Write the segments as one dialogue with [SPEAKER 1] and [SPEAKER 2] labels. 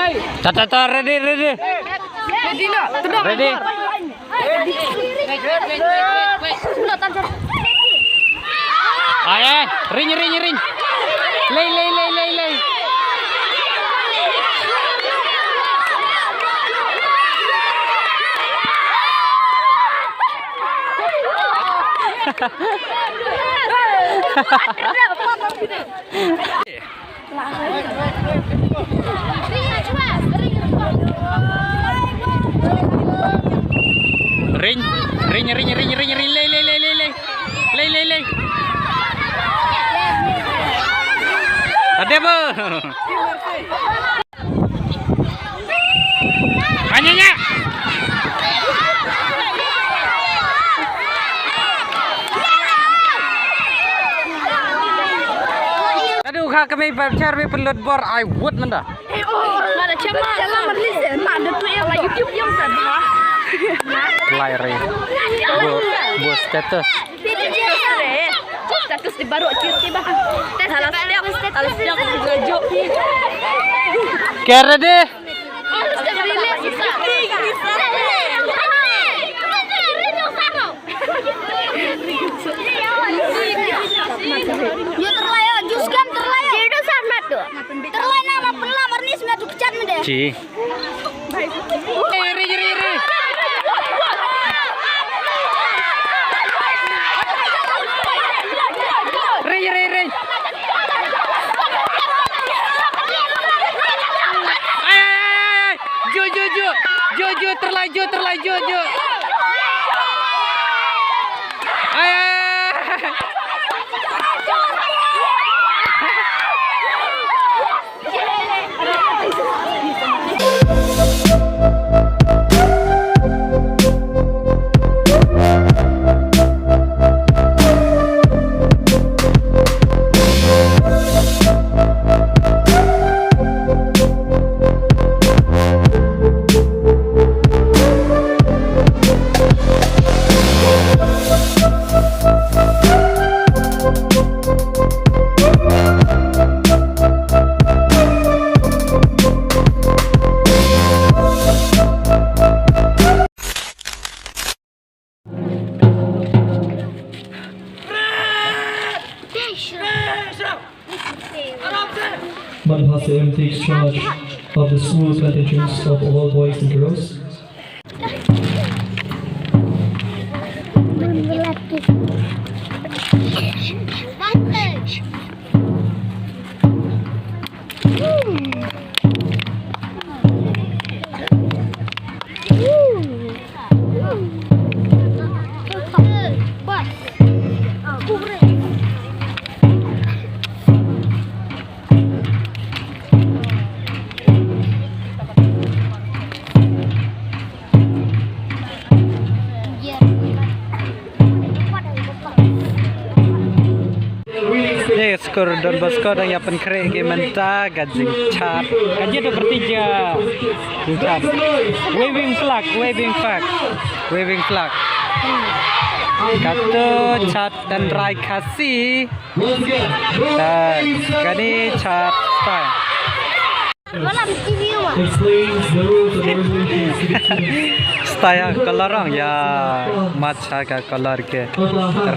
[SPEAKER 1] Ready.
[SPEAKER 2] Ready nak?
[SPEAKER 1] Ready. Ayo, ring. Lay. Ring, lay. Ada apa? Hanya. Aduh, kami cari pelot bor I would mana?
[SPEAKER 3] Mana cepat berlis mak ada tu yang YouTube yang sana.
[SPEAKER 1] Layar bu status.
[SPEAKER 3] Status di baru tiba-tiba. Salah setiap ngajuk.
[SPEAKER 1] Kira deh. Ci. Ri. Ri. Jo, terlaju.
[SPEAKER 4] Manhasem takes charge of the school contingents of all boys and girls.
[SPEAKER 1] Skor Don Bosco dan Yapen Kere Gementa Gajing Chat. Gaji itu bertiga. Chat. Waving flag. Kata Chat dan Rai Kasih. Dan kini Chat Style.
[SPEAKER 4] Explains the rules of organization.
[SPEAKER 1] Style color ya matcha ka color ke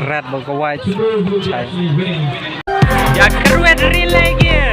[SPEAKER 1] red boko white chai. Ya keren lagi.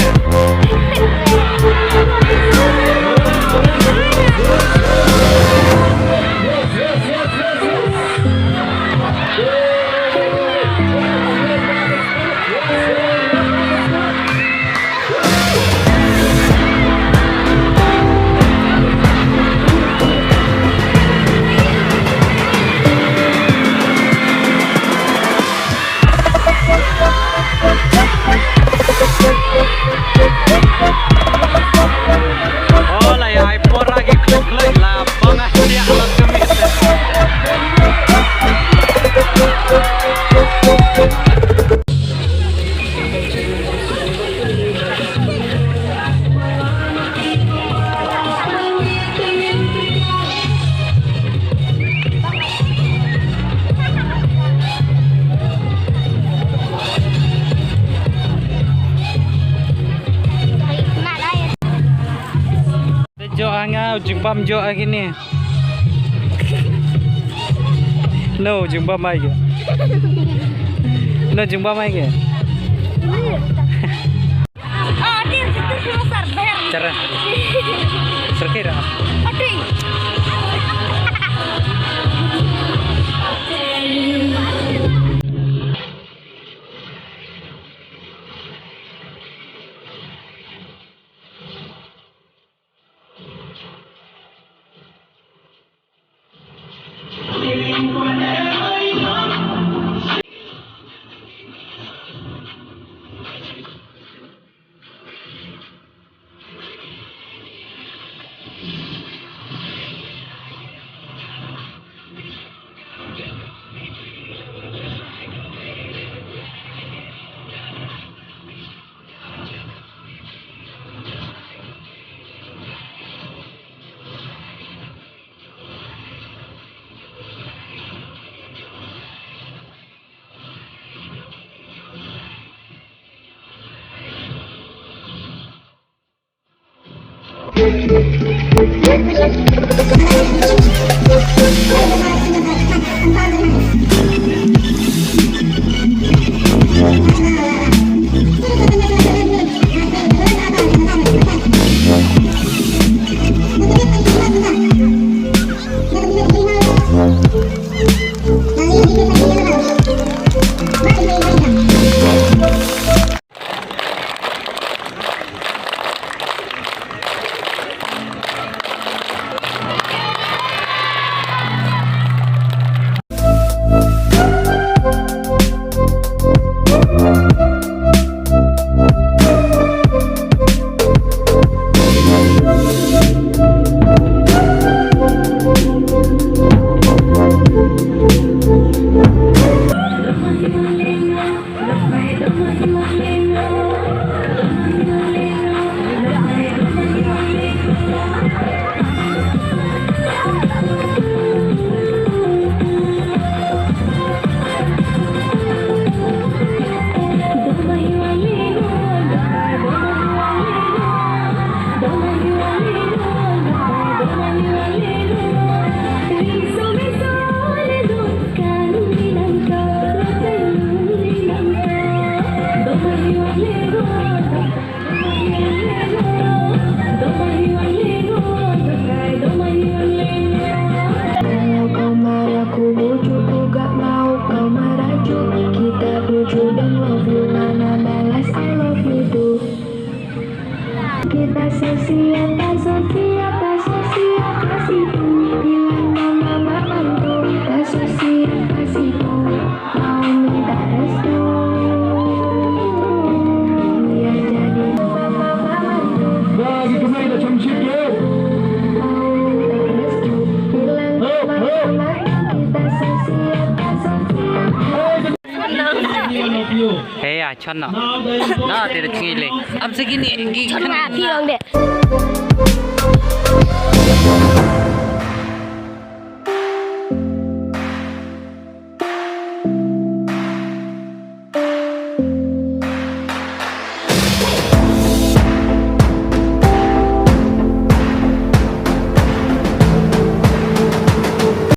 [SPEAKER 1] ngau jumpa mjo gini. No jumpa mai ke. No jumpa mai ke.
[SPEAKER 3] Oh, dia situ cuma sarber.
[SPEAKER 1] Cara. Serkira.
[SPEAKER 3] Ating.
[SPEAKER 1] Hey ya, chana. Nah, dia cingile. Am segini,
[SPEAKER 3] Chana, piang deh.